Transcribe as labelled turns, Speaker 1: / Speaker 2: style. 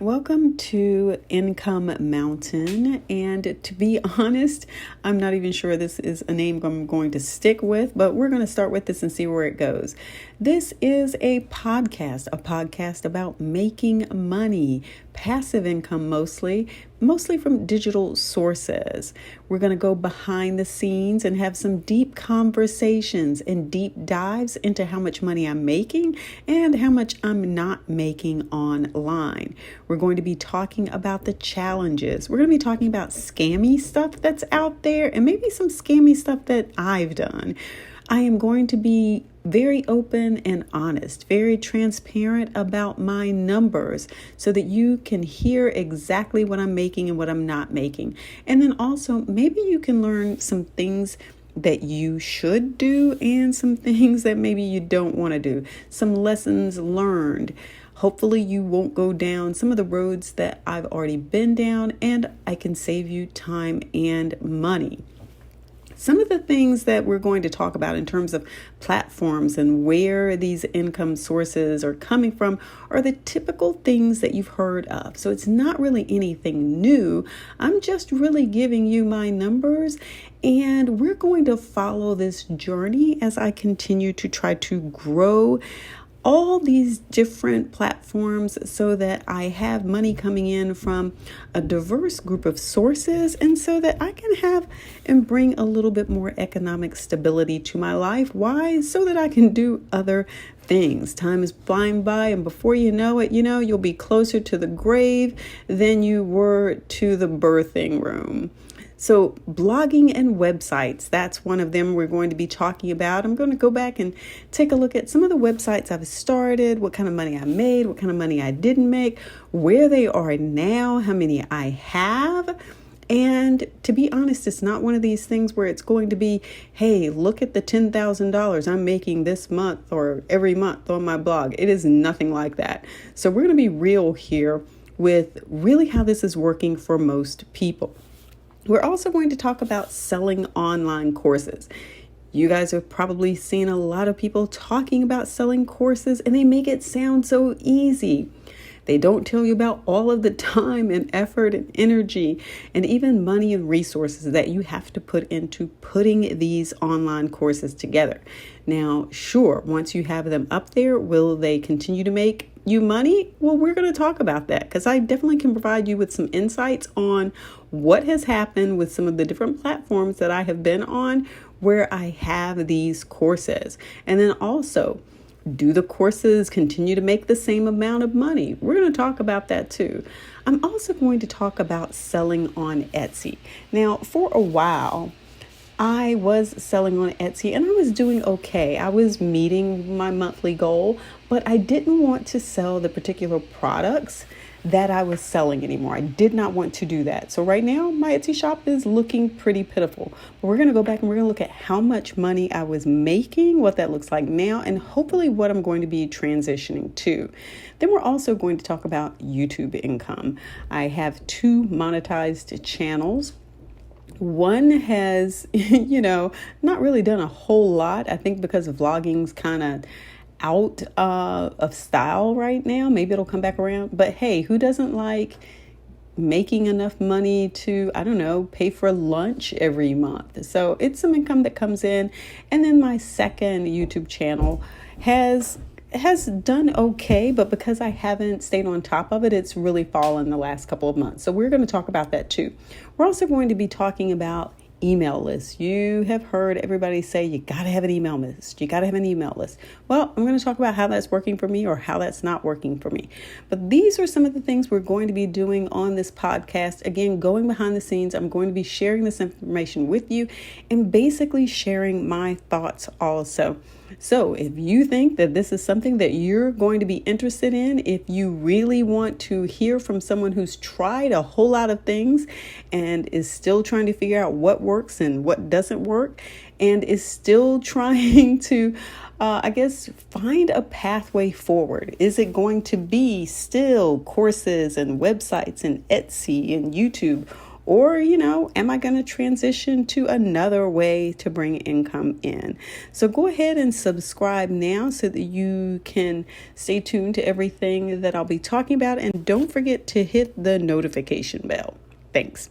Speaker 1: Welcome to Income Mountain. And to be honest, I'm not even sure this is a name I'm going to stick with, but we're going to start with this and see where it goes. This is a podcast about making money, passive income mostly from digital sources. We're going to go behind the scenes and have some deep conversations and deep dives into how much money I'm making and how much I'm not making online. We're going to be talking about the challenges. We're going to be talking about scammy stuff that's out there and maybe some scammy stuff that I've done. I am going to be very open and honest, very transparent about my numbers so that you can hear exactly what I'm making and what I'm not making. And then also maybe you can learn some things that you should do and some things that maybe you don't want to do, some lessons learned. Hopefully you won't go down some of the roads that I've already been down, and I can save you time and money. Some of the things that we're going to talk about in terms of platforms and where these income sources are coming from are the typical things that you've heard of. So it's not really anything new. I'm just really giving you my numbers, and we're going to follow this journey as I continue to try to grow all these different platforms so that I have money coming in from a diverse group of sources, and so that I can have and bring a little bit more economic stability to my life. Why? So that I can do other things. Time is flying by, and before you know it, you'll be closer to the grave than you were to the birthing room. So blogging and websites, that's one of them we're going to be talking about. I'm going to go back and take a look at some of the websites I've started, what kind of money I made, what kind of money I didn't make, where they are now, how many I have. And to be honest, it's not one of these things where it's going to be, hey, look at the $10,000 I'm making this month or every month on my blog. It is nothing like that. So we're going to be real here with really how this is working for most people. We're also going to talk about selling online courses. You guys have probably seen a lot of people talking about selling courses, and they make it sound so easy. They don't tell you about all of the time and effort and energy and even money and resources that you have to put into putting these online courses together. Now, sure, once you have them up there, will they continue to make you money? Well, we're going to talk about that because I definitely can provide you with some insights on what has happened with some of the different platforms that I have been on where I have these courses. And then also, do the courses continue to make the same amount of money? We're going to talk about that too. I'm also going to talk about selling on Etsy. Now, for a while, I was selling on Etsy and I was doing okay. I was meeting my monthly goal, but I didn't want to sell the particular products that I was selling anymore. I did not want to do that. So right now my Etsy shop is looking pretty pitiful. But we're going to go back and we're going to look at how much money I was making, what that looks like now, and hopefully what I'm going to be transitioning to. Then we're also going to talk about YouTube income. I have 2 monetized channels. One has, not really done a whole lot. I think because vlogging's kind of out of style right now. Maybe it'll come back around. But hey, who doesn't like making enough money to, pay for lunch every month? So it's some income that comes in. And then my second YouTube channel has done okay, but because I haven't stayed on top of it, it's really fallen the last couple of months. So we're going to talk about that too. We're also going to be talking about email lists. You have heard everybody say you got to have an email list. You got to have an email list. Well, I'm going to talk about how that's working for me or how that's not working for me. But these are some of the things we're going to be doing on this podcast. Again, going behind the scenes, I'm going to be sharing this information with you and basically sharing my thoughts also. So if you think that this is something that you're going to be interested in, if you really want to hear from someone who's tried a whole lot of things and is still trying to figure out what works and what doesn't work, and is still trying to, find a pathway forward. Is it going to be still courses and websites and Etsy and YouTube? Or, am I going to transition to another way to bring income in? So go ahead and subscribe now so that you can stay tuned to everything that I'll be talking about. And don't forget to hit the notification bell. Thanks.